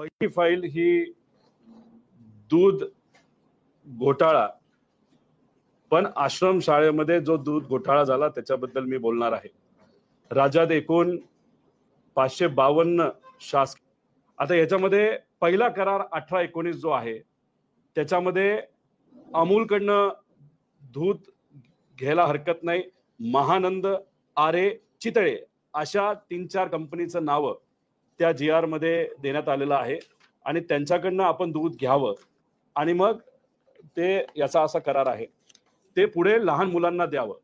पहिली फाईल ही दूध घोटाळा, पण आश्रम शाळेमध्ये जो दूध घोटाळा झाला त्याच्याबद्दल मी बोलणार आहे. राज्यात एकूण 552 शासकीय, आता याच्यामध्ये पहिला करार 18-19 जो आहे त्याच्यामध्ये अमूलकडनं दूध घ्यायला हरकत नाही, महानंद, आरे, चितळे अशा 3-4 कंपनीचं नाव त्या GR मध्ये देण्यात आलेलं आहे आणि त्यांच्याकडनं आपण दूध घ्यावं आणि मग ते याचा असा करार आहे ते पुढे लहान मुलांना द्यावं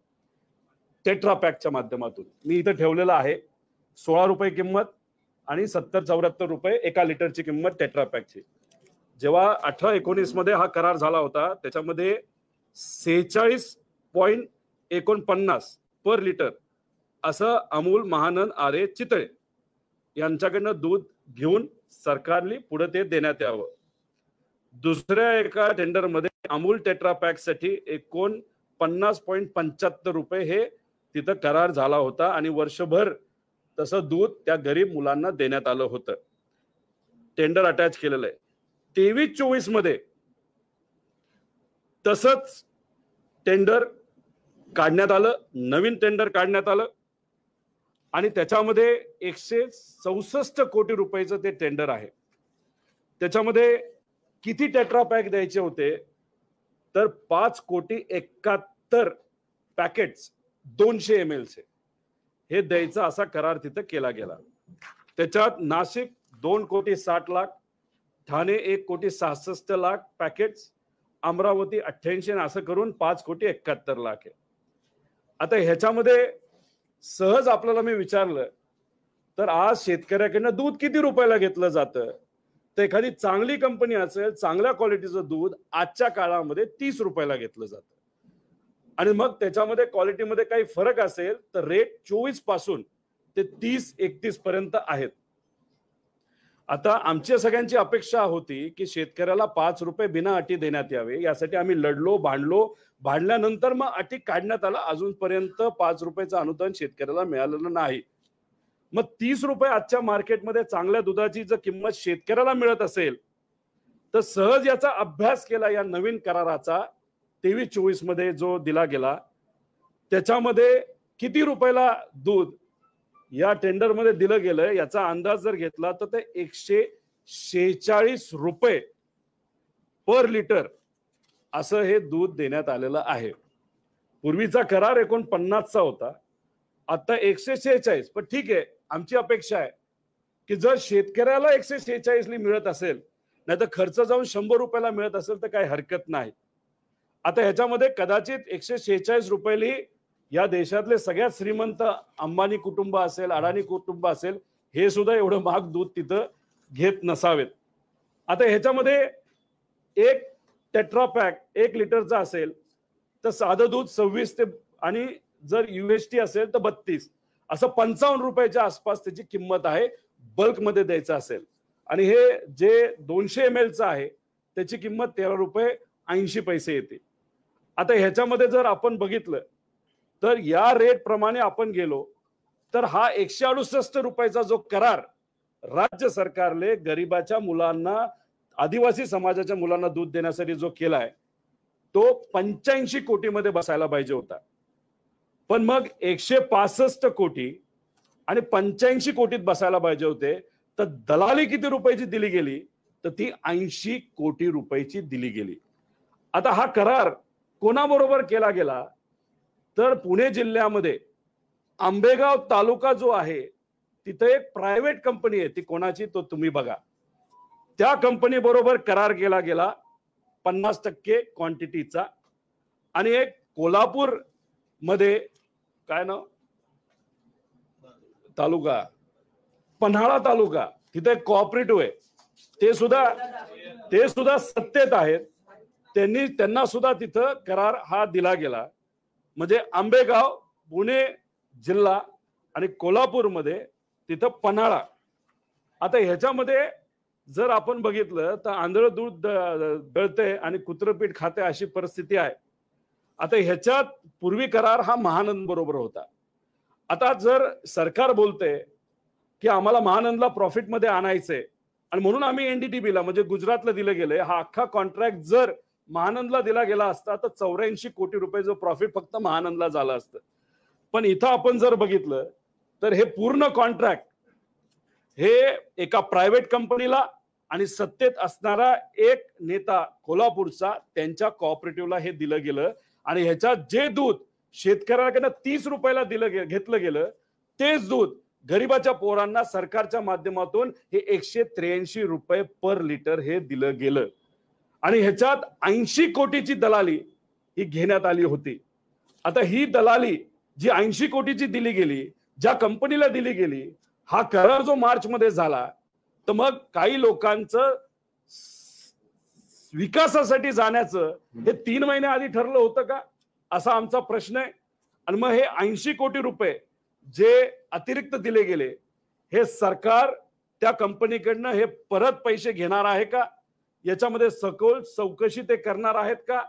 टेट्रा पॅकच्या माध्यमातून. मी इथं ठेवलेलं आहे 16 रुपये किंमत आणि 70-74 रुपये 1 लिटरची किंमत टेट्रा पॅकची. जेव्हा 18-19 मध्ये हा करार झाला होता त्याच्यामध्ये 46.49 पर लिटर असं अमूल, महानंद, आरे, चितळे यांच्याकडनं दूध घेऊन सरकारने पुढे ते देण्यात यावं. दुसऱ्या एका टेंडर मध्ये अमूल टेट्रा पॅक साठी 49.75 रुपये हे तिथं करार झाला होता आणि वर्षभर तसं दूध त्या गरीब मुलांना देण्यात आलं होतं. टेंडर अटॅच केलेलं आहे. 23-24 मध्ये तसंच टेंडर काढण्यात आलं, नवीन टेंडर काढण्यात आलं आणि त्याच्यामध्ये 164 कोटी रुपयाचं ते टेंडर आहे. त्याच्यामध्ये किती टेट्रा पॅक द्यायचे होते तर 5,71,00,000 पॅकेट्स 200 ml चे हे द्यायचा असा करार तिथं केला गेला. त्याच्यात नाशिक 2,60,00,000, ठाणे 1,66,00,000 पॅकेट्स, अमरावती 88 असं करून 5,71,00,000 आहे. आता ह्याच्यामध्ये सहज आपल्याला मी विचारलं तर आज शेतकऱ्याकडनं दूध किती रुपयाला घेतलं जातं तर एखादी चांगली कंपनी असेल, चांगल्या क्वालिटीचं दूध आजच्या काळामध्ये 30 रुपयाला घेतलं जातं आणि मग त्याच्यामध्ये क्वालिटीमध्ये काही फरक असेल तर रेट 24 पासून ते 30-31 पर्यंत आहेत. आता आमच्या सगळ्यांची अपेक्षा होती की शेतकऱ्याला 5 रुपये बिना अटी देण्यात यावे, यासाठी आम्ही लढलो, भांडल्यानंतर मग अटी काढण्यात आला. अजूनपर्यंत 5 रुपयाचं अनुदान शेतकऱ्याला मिळालेलं नाही. मग 30 रुपये आजच्या मार्केटमध्ये चांगल्या दुधाची जर किंमत शेतकऱ्याला मिळत असेल तर सहज याचा अभ्यास केला या नवीन कराराचा 23-24 मध्ये जो दिला गेला त्याच्यामध्ये किती रुपयाला दूध या टेंडर मध्ये दिलं गेलं याचा अंदाज जर घेतला तर ते 146 रुपये पर लिटर असं हे दूध देण्यात आलेलं आहे. पूर्वीचा करार 49 चा होता, आता 146. पण ठीक आहे, आमची अपेक्षा आहे की जर शेतकऱ्याला 146 मिळत असेल नाही तर खर्च जाऊन 100 रुपयाला मिळत असेल तर काही हरकत नाही. आता ह्याच्यामध्ये कदाचित 146 रुपयाली या देशातले सगळ्यात श्रीमंत अंबानी कुटुंब असेल, अडाणी कुटुंब असेल, हे सुद्धा एवढं महाग दूध तिथं घेत नसावेत. आता ह्याच्यामध्ये एक टेट्रा पॅक 1 लिटरचा असेल तर साधं दूध 26 ते आणि जर UHT असेल तर 32 असं 55 रुपयाच्या आसपास त्याची किंमत आहे बल्क मध्ये द्यायचं असेल. आणि हे जे 200 ml चं आहे त्याची किंमत 13 रुपये 80 पैसे येते. आता ह्याच्यामध्ये जर आपण बघितलं तर या रेट प्रमाणे आपण गेलो तर हा 168 रुपयाचा जो करार राज्य सरकारने गरिबाच्या मुलांना, आदिवासी समाजाच्या मुलांना दूध देण्यासाठी जो केलाय तो 85 कोटी मध्ये बसायला पाहिजे होता. पण मग 165 कोटी आणि 85 कोटीत बसायला पाहिजे होते. तर दलाली किती रुपयाची दिली गेली तर ती 80 कोटी रुपयाची दिली गेली. आता हा करार कोणाबरोबर केला गेला तर पुणे जिल्ह्यामध्ये आंबेगाव तालुका जो आहे तिथे एक प्रायव्हेट कंपनी आहे, ती कोणाची तो तुम्ही बघा. त्या कंपनी बरोबर करार केला गेला 50% क्वांटिटीचा. आणि एक कोल्हापूर मध्ये काय नाव तालुका, पन्हाळा तालुका, तिथे कोऑपरेटिव्ह आहे, ते सुद्धा सत्तेत आहेत. त्यांना सुद्धा तिथं करार हा दिला गेला. म्हणजे आंबेगाव, पुणे जिल्हा आणि कोल्हापूरमध्ये तिथं पन्हाळा. आता ह्याच्यामध्ये जर आपण बघितलं तर आंधळ दूध गळते आणि कुत्रपीठ खाते अशी परिस्थिती आहे. आता ह्याच्यात पूर्वी करार हा महानंद बरोबर होता. आता जर सरकार बोलते की आम्हाला महानंदला प्रॉफिट मध्ये आणायचंय आणि म्हणून आम्ही एनडीटीबीला म्हणजे गुजरातला दिलं गेलंय. हा अख्खा कॉन्ट्रॅक्ट जर महानंदला दिला गेला असता तर 84 कोटी रुपयाचं प्रॉफिट फक्त महानंदला झालं असतं. पण इथं आपण जर बघितलं तर हे पूर्ण कॉन्ट्रॅक्ट हे एका प्रायव्हेट कंपनीला आणि सत्तेत असणारा एक नेता कोल्हापूरचा त्यांच्या कोऑपरेटिव्हला हे दिलं गेलं. आणि ह्याच्यात जे दूध शेतकऱ्याकडनं 30 रुपयाला घेतलं गेलं तेच दूध गरिबाच्या पोरांना सरकारच्या माध्यमातून हे 183 रुपये पर लिटर हे दिलं गेलं. आणि ह्याच्यात 80 कोटीची दलाली ही घेण्यात आली होती. आता ही दलाली जी 80 कोटीची दिली गेली, ज्या कंपनीला दिली गेली, हा करार जो मार्च मध्ये झाला, तर मग काही लोकांचं विकासासाठी जाण्याचं हे 3 महिने आधी ठरलं होतं का, असा आमचा प्रश्न आहे. आणि मग हे 80 कोटी रुपये जे अतिरिक्त दिले गेले हे सरकार त्या कंपनीकडनं हे परत पैसे घेणार आहे का, याच्यामध्ये सखोल चौकशी ते करणार आहेत का.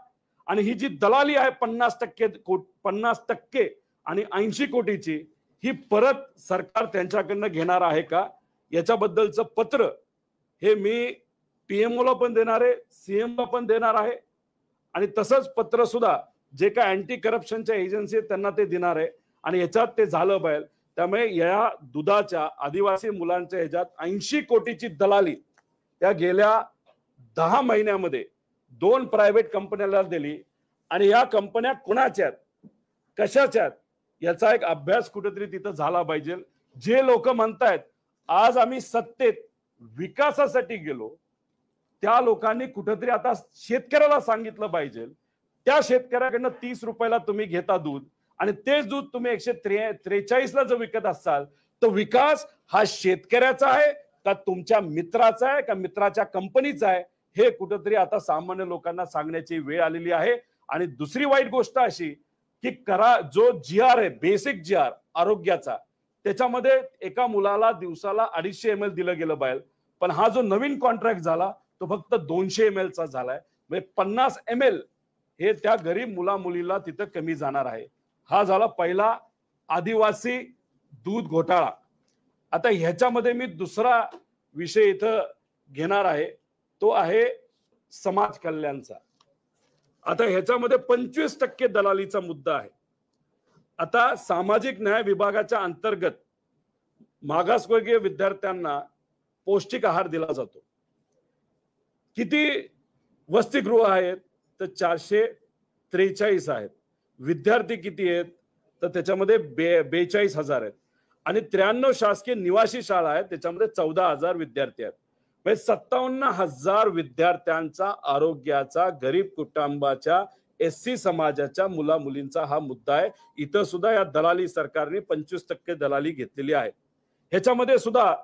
आणि ही जी दलाली आहे 50% आणि 80 कोटीची ही परत सरकार त्यांच्याकडनं घेणार आहे का, याच्याबद्दलचं पत्र हे मी पीएमओ ला पण देणार आहे, सीएम ला पण देणार आहे. आणि तसंच पत्र सुद्धा जे काय अँटी करप्शनच्या एजन्सी आहेत त्यांना ते देणार आहे. आणि याच्यात ते झालं पाहिजे. त्यामुळे या दुधाच्या आदिवासी मुलांच्या ह्याच्यात 80 कोटीची दलाली त्या गेल्या 10 महिन्यामध्ये 2 प्रायव्हेट कंपन्याला दिली. आणि या कंपन्या कुणाच्या आहेत, कशाच्या आहेत, याचा एक अभ्यास कुठेतरी तिथं झाला पाहिजे. जे लोक म्हणतायत आज आम्ही सत्तेत विकासासाठी गेलो, त्या लोकांनी कुठेतरी आता शेतकऱ्याला सांगितलं पाहिजे, त्या शेतकऱ्याकडनं 30 रुपयाला तुम्ही घेता दूध आणि तेच दूध तुम्ही 143 ला जर विकत असाल तर विकास हा शेतकऱ्याचा आहे का तुमच्या मित्राचा आहे का मित्राच्या कंपनीचा आहे, हे कुठेतरी आता सामान्य लोकांना सांगण्याची वेळ आलेली आहे. आणि दुसरी वाईट गोष्ट अशी की जो GR आहे, बेसिक GR आरोग्याचा, त्याच्यामध्ये एका मुलाला दिवसाला 250 ml दिलं गेलं पाहिजे. पण हा जो नवीन कॉन्ट्रॅक्ट झाला तो फक्त 200 ml चा झालाय. म्हणजे 50 ml हे त्या गरीब मुला मुलीला तिथं कमी जाणार आहे. हा झाला पहिला आदिवासी दूध घोटाळा. आता ह्याच्यामध्ये मी दुसरा विषय इथं घेणार आहे, तो आहे समाज कल्याणचा. आता ह्याच्यामध्ये 25% दलालीचा मुद्दा आहे. आता सामाजिक न्याय विभागाच्या अंतर्गत मागासवर्गीय विद्यार्थ्यांना पौष्टिक आहार दिला जातो. किती वसतिगृह आहेत तर 443 आहेत. विद्यार्थी किती आहेत तर त्याच्यामध्ये 42,000 आहेत. आणि 93 शासकीय निवासी शाळा आहेत, त्याच्यामध्ये 14,000 विद्यार्थी आहेत. म्हणजे 57,000 विद्यार्थ्यांचा आरोग्याचा गरीब कुटुंबाच्या SC समाजाच्या मुला मुलींचा हा मुद्दा आहे. इथं सुद्धा या दलाली सरकारने 25% दलाली घेतलेली आहे. ह्याच्यामध्ये सुद्धा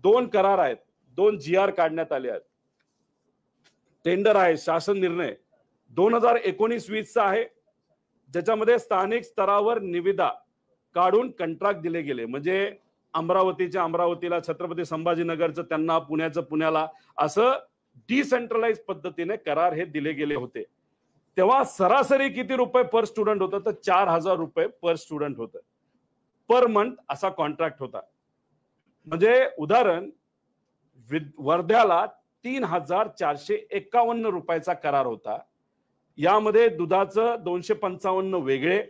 2 करार आहेत, 2 GR काढण्यात आले आहेत. टेंडर आहे, शासन निर्णय 2019-20 चा आहे, ज्याच्यामध्ये स्थानिक स्तरावर निविदा काढून कंत्राट दिले गेले. म्हणजे अमरावतीला, छत्रपती संभाजीनगरचं त्यांना, पुण्याचं पुण्याला, असं डिसेंट्रलाइज पद्धतीने करार हे दिले गेले होते. तेव्हा सरासरी किती रुपये पर स्टुडंट होतं तर 4,000 रुपये पर स्टुडंट होतं, पर मंथ असा कॉन्ट्रॅक्ट होता. म्हणजे उदाहरण वर्ध्याला 3,451 रुपयाचा करार होता. यामध्ये दुधाचं 255 वेगळे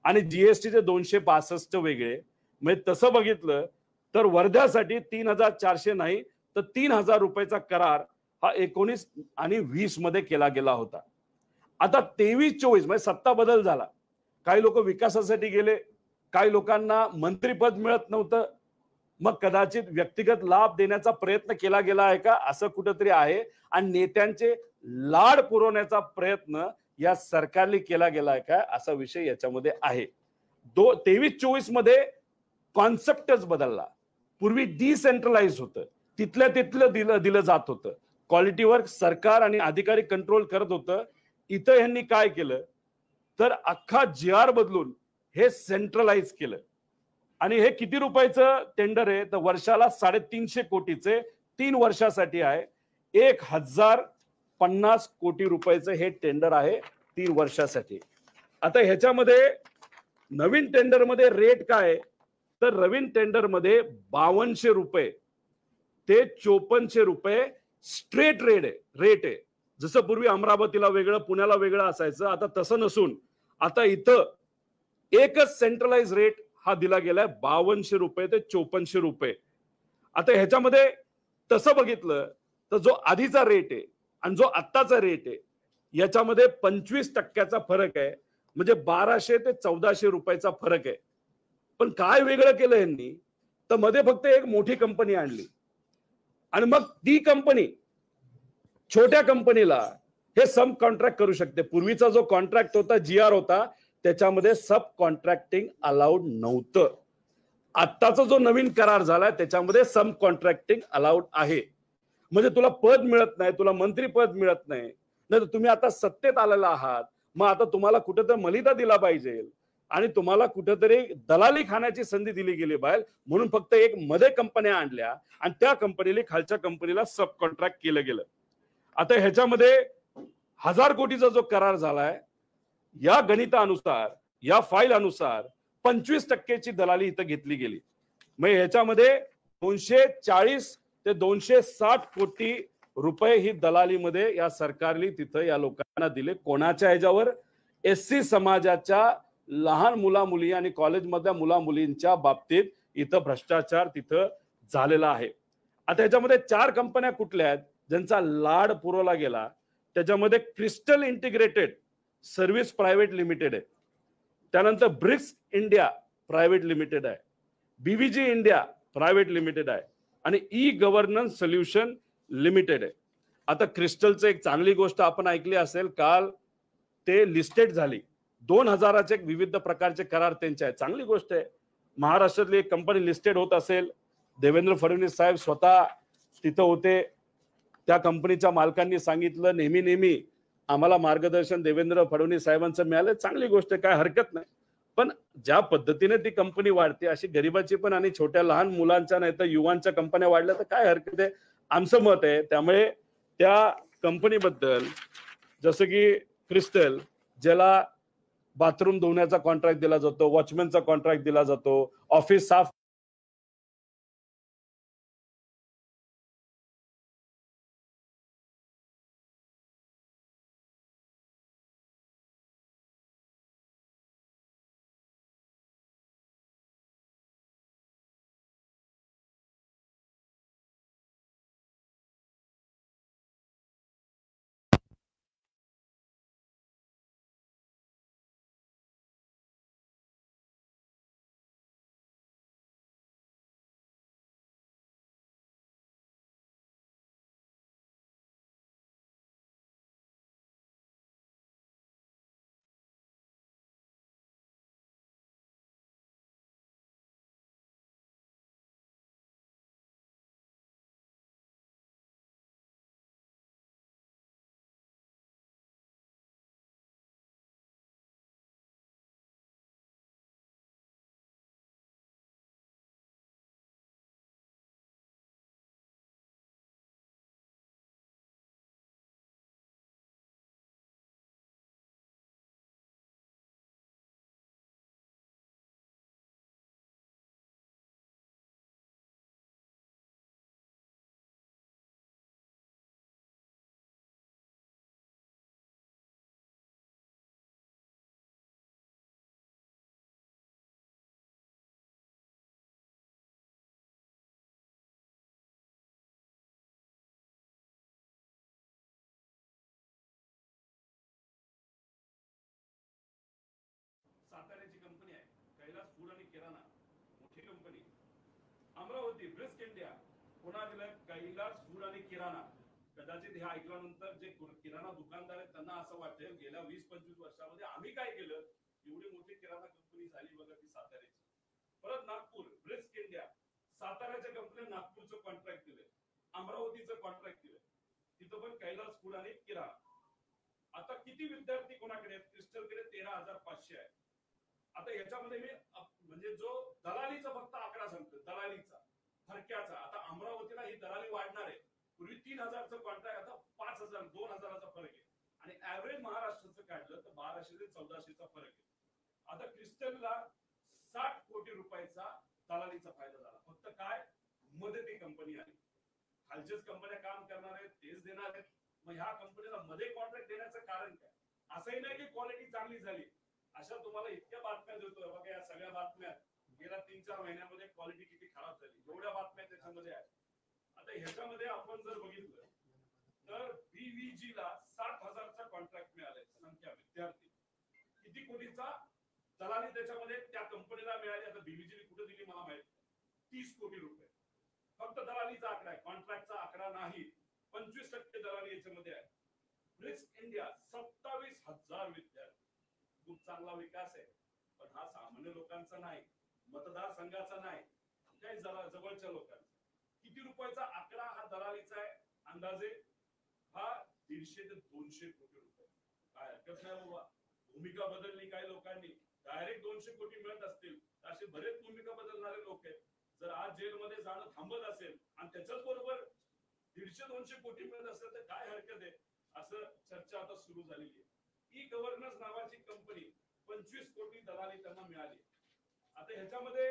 आणि जीएसटीचे 262 वेगळे. म्हणजे तसं बघितलं तर वर्ध्यासाठी 3,400 नाही तर 3,000 रुपयाचा करार हा 19 आणि 20 मध्ये केला गेला होता. आता 23-24 म्हणजे सत्ता बदल झाला. काही लोक विकासासाठी गेले, काही लोकांना मंत्रीपद मिळत नव्हतं, मग कदाचित व्यक्तिगत लाभ देण्याचा प्रयत्न केला गेला आहे का, असं कुठेतरी आहे. आणि नेत्यांचे लाड पुरवण्याचा प्रयत्न या सरकारने केला गेलाय का, असा विषय याच्यामध्ये आहे. 23-24 मध्ये कॉन्सेप्टच बदलला. पूर्वी डिसेंट्रलाइज होतं, तिथल्या तिथलं दिलं जात होतं, क्वालिटीवर सरकार आणि अधिकारी कंट्रोल करत होतं. इथं यांनी काय केलं तर अख्खा GR बदलून हे सेंट्रलाइज केलं. आणि हे किती रुपयाचं टेंडर आहे तर वर्षाला 350 कोटीचे 3 वर्षासाठी आहे. 1,050 कोटी रुपयाचं हे टेंडर आहे 3 वर्षासाठी. आता ह्याच्यामध्ये नवीन टेंडर मध्ये रेट काय तर नवीन टेंडर मध्ये 5200 रुपये ते 5400 रुपये स्ट्रेट रेट आहे. जसं पूर्वी अमरावतीला वेगळं पुण्याला वेगळं असायचं, आता तसं नसून आता इथं एकच सेंट्रलाइज रेट हा दिला गेलाय 5200 रुपये ते 5400 रुपये. आता ह्याच्यामध्ये तसं बघितलं तर जो आधीचा रेट आहे आणि जो आत्ताचा रेट आहे याच्यामध्ये 25% फरक आहे. म्हणजे 1200 ते 1400 रुपयाचा फरक आहे. पण काय वेगळं केलं यांनी, तर मध्ये फक्त एक मोठी कंपनी आणली आणि मग ती कंपनी छोट्या कंपनीला हे सब कॉन्ट्रॅक्ट करू शकते. पूर्वीचा जो कॉन्ट्रॅक्ट होता, GR होता, त्याच्यामध्ये सब कॉन्ट्रॅक्टिंग अलाउड नव्हतं. आत्ताचा जो नवीन करार झालाय त्याच्यामध्ये सब कॉन्ट्रॅक्टिंग अलाउड आहे. म्हणजे तुला पद मिळत नाही, तुला मंत्री पद मिळत नाही, नाही तर तुम्ही आता सत्तेत आलेला आहात, मग आता तुम्हाला कुठेतरी मलिदा दिला पाहिजे आणि तुम्हाला कुठेतरी दलाली खाण्याची संधी दिली गेली पाहिजे, म्हणून फक्त एक मध्ये कंपन्या आणल्या आणि त्या कंपनीला खालच्या कंपनीला सब कॉन्ट्रॅक्ट केलं गेलं. आता ह्याच्यामध्ये 1000 कोटीचा जो करार झालाय, या गणितानुसार, या फाईल अनुसार 25%ची दलाली इथं घेतली गेली. मग ह्याच्यामध्ये 240 ते 260 कोटी रुपये ही दलालीमध्ये या सरकारने तिथं या लोकांना दिले. कोणाच्या ह्याच्यावर? SC समाजाच्या लहान मुला मुली आणि कॉलेजमधल्या मुला मुलींच्या बाबतीत इथं भ्रष्टाचार तिथं झालेला आहे. आता ह्याच्यामध्ये 4 कंपन्या कुठल्या आहेत ज्यांचा लाड पुरवला गेला? त्याच्यामध्ये crystal integrated service private limited आहे, त्यानंतर ब्रिक्स इंडिया प्रायव्हेट लिमिटेड आहे, BVG इंडिया प्रायव्हेट लिमिटेड आहे आणि गव्हर्नन्स सोल्युशन लिमिटेड आहे. आता क्रिस्टलचं एक चांगली गोष्ट आपण ऐकली असेल, काल ते लिस्टेड झाली. 2000चे विविध प्रकारचे करार त्यांचे आहेत. चांगली गोष्ट आहे. महाराष्ट्रातली एक कंपनी लिस्टेड होत असेल, देवेंद्र फडणवीस साहेब स्वतः तिथं होते. त्या कंपनीच्या मालकांनी सांगितलं नेहमी आम्हाला मार्गदर्शन देवेंद्र फडणवीस साहेबांचं मिळालं, चांगली गोष्ट, काय हरकत नाही. पण ज्या पद्धतीने ती कंपनी वाढते, अशी गरीबाची पण आणि छोट्या लहान मुलांच्या नाही तर युवांच्या कंपन्या वाढल्या तर काय हरकत आहे, आमचं मत आहे. त्यामुळे त्या कंपनीबद्दल, जसं की क्रिस्टल, ज्याला बाथरूम धुण्याचा कॉन्ट्रॅक्ट दिला जातो, वॉचमॅनचा कॉन्ट्रॅक्ट दिला जातो, ऑफिस साफ साताऱ्याची कंपनी आहे, कैलास फूड आणि किराणा, मोठी कंपनी. अमरावती ब्रिस्क इंडिया, पुन्हा दिलं कैलास फूड आणि किराणा. कदाचित हे ऐकल्यानंतर जे किराणा दुकानदार आहेत त्यांना असं वाटतं गेल्या 20-25 वर्षामध्ये आम्ही काय केलं, एवढी मोठी किराणा कंपनी झाली बघा ती साताऱ्याची. परत नागपूर ब्रिस्क इंडिया, साताऱ्याच्या कंपनी नागपूरचं कॉन्ट्रॅक्ट दिलं, अमरावतीचं कॉन्ट्रॅक्ट दिलं, तिथं पण कैलास फूड आणि किराणा. आता किती विद्यार्थी कोणाकडे आहेत? क्रिस्टलकडे 13,500 आहे. आता याच्यामध्ये मी म्हणजे जो दलालीचा फक्त आकडा सांगतो, दलालीचा फरक्याचा. आता अमरावतीला ही दलाली वाढणार आहे. पूर्वी 3000चं कॉन्ट्रॅक्ट, आता 5000 2000चा फरक आहे आणि ऍव्हरेज महाराष्ट्राचं काढलं तर 1200 ते 1400चा फरक आहे. आता क्रिस्टलला 60 कोटी रुपयाचा दलालीचा फायदा झाला. फक्त काय? मध्ये ती कंपनी आली. खालच्याच कंपन्या काम करणार आहेत तेच देणार आहेत, मग ह्या कंपनीला मध्ये कॉन्ट्रॅक्ट देण्याचं कारण काय? असंही नाही की क्वालिटी चांगली झाली. अशा तुम्हाला इतक्या बातम्या देतोय बघा, या सगळ्या बातम्या गेल्या 3-4 महिन्यामध्ये क्वालिटी किती खराब झाली एवढ्या बातम्या त्याच्यामध्ये आहेत. आता ह्याच्यामध्ये आपण जर बघितलं तर BVG ला 60,000चा कॉन्ट्रॅक्ट मिळालाय. संख्या विद्यार्थी किती कोटीचा दलाली त्याच्यामध्ये त्या कंपनीला मिळाली. आता BVG ने कुठे दिली मला माहित नाही. 30 कोटी रुपये फक्त दलालीचा आकडा आहे, कॉन्ट्रॅक्टचा आकडा नाही. 25% दलाली याच्यामध्ये आहे. ब्रिस्क इंडिया 27,000 विद्यार्थी, खूप चांगला विकास आहे. पण हा सामान्य लोकांचा नाही, मतदारसंघाचा नाही, काही जवळच्या लोकांचा. किती रुपयाचा आकडा हा दलालीचा आहे अंदाजे? हा 150 ते 200 कोटी रुपये. काय हरकत नाही बाबा, भूमिका बदलली काही लोकांनी, डायरेक्ट 200 कोटी मिळत असतील असे बरेच भूमिका बदलणारे लोक आहेत. जर आज जेलमध्ये जाणं थांबत असेल आणि त्याच्याच बरोबर 150-200 कोटी मिळत असेल तर काय हरकत आहे, असं चर्चा आता सुरू झालेली आहे. ई गव्हर्नन्स नावाची कंपनी 25 कोटी दलाली त्यांना मिळाली. आता ह्याच्यामध्ये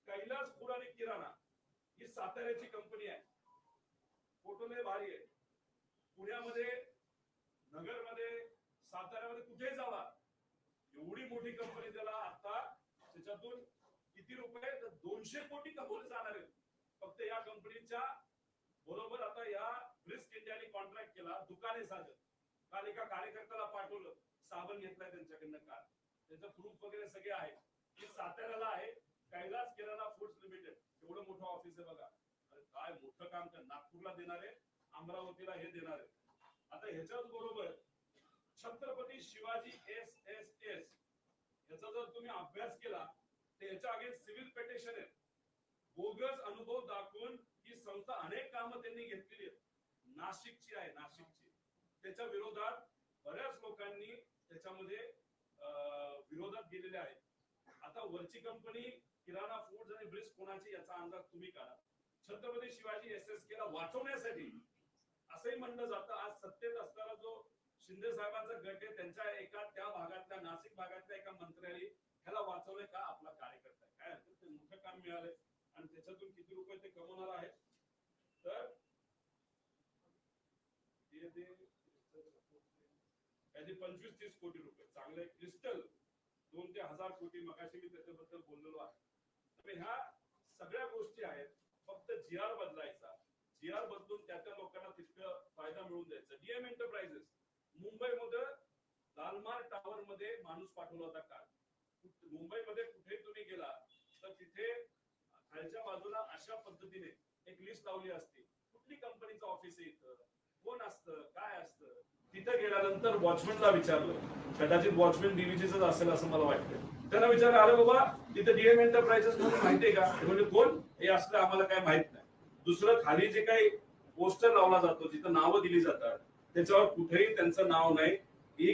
कैलास फूड आणि किराणा ही साताऱ्याची कंपनी आहे. फोटो लय भारी आहे. पुण्यामध्ये, नगरमध्ये, साताऱ्यामध्ये कुठेही जावा, एवढी मोठी कंपनी त्याला आता त्याच्यातून किती रुपये 200 कोटी कमवले जाणार आहेत फक्त या कंपनीच्या बरोबर. आता या ब्रिस्क इंडियाने कॉन्ट्रॅक्ट केला, दुकाने साधत. काल एका कार्यकर्त्याला पाठवलं, साबण घेतलाय त्यांच्याकडनं काल, त्याचं प्रूफ वगैरे सगळे आहे. ही साताऱ्याला आहे कैलास किराणा फूड्स लिमिटेड. एवढं मोठं ऑफिस आहे बघा. अरे काय मोठं काम कर, नागपूरला देणार आहे, अमरावतीला हे देणार आहे. आता ह्याच्याच बरोबर छत्रपती शिवाजी SSS याचा जर तुम्ही अभ्यास केला तर याच्या अगेन्स्ट सिव्हिल पिटिशन आहे. बोगस अनुभव दाखवून ही संस्था अनेक कामं त्यांनी घेतलेली आहेत. नाशिकची आहे, नाशिकची. त्याच्या विरोधात बऱ्याच लोकांनी त्याच्यामध्ये विरोधात गेलेले आहेत. आता वरची कंपनी किराणा फूड्स आणि ब्रिस्क कोणाची याचा अंदाज तुम्ही काढा. छत्रपती शिवाजी SSK ला वाचवण्यासाठी असंही म्हणलं जातं, आज सत्तेत असताना जो शिंदे साहेबांचा गट आहे त्यांच्या एका त्या भागातल्या नाशिक भागातल्या एका मंत्र्याने ह्याला वाचवलंय का आपला कार्यकर्ता आहे. काय ते मोठं काम मिळालंय आणि त्याच्यातून किती रुपये ते कमवणार आहेत तर काही 25-30 कोटी रुपये. चांगले क्रिस्टल 2 ते 1000 कोटी. मगाशी मी त्याच्याबद्दल बोललेलो आहे. तर ह्या सगळ्या गोष्टी आहेत. फक्त GR बदलायचा, GR बदलून त्या लोकांना तितकं फायदा मिळून द्यायचा. DM एंटरप्राइजेस मुंबईमध्ये लालमार टावर मध्ये माणूस पाठवला होता काल. मुंबईमध्ये कुठे तुम्ही गेला तर तिथे खालच्या बाजूला अशा पद्धतीने एक लिस्ट लावली असते, कुठली कंपनीचं ऑफिस आहे, इथं कोण असतं, काय असतं. तिथे गेल्यानंतर वॉचमॅनला विचारलं, कदाचित वॉचमॅन BVGच असेल असं मला वाटतं. त्यांना विचारलं, अरे बाबा तिथे DM एंटरप्राइजेस म्हणून माहितीये का? म्हणजे कोण हे असलं आम्हाला काय माहित नाही. दुसरं खाली जे काही पोस्टर लावला जातो जिथं नावं दिली जातात त्याच्यावर कुठेही त्यांचं नाव नाही. ई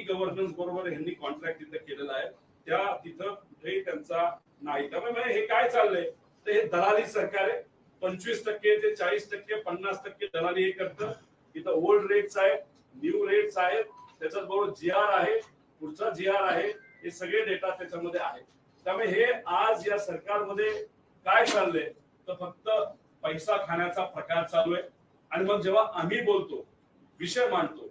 गव्हर्नन्स बरोबर यांनी कॉन्ट्रॅक्ट तिथे केलेला आहे, त्या तिथं कुठेही त्यांचा नाही. त्यामुळे हे काय चाललंय तर हे दलाली सरकार आहे. 25% ते 40%, 50% दलाली हे करतं. इथं ओल्ड रेट्स आहेत, न्यू रेट्स आहेत, त्याच्याच बरोबर GR आहे, पुढचा GR आहे, हे सगळे डेटा त्याच्यामध्ये आहे. त्यामुळे हे आज या सरकारमध्ये काय चाललंय तर फक्त पैसा खाण्याचा प्रकार चालू आहे. आणि मग जेव्हा आम्ही बोलतो, विषय मांडतो,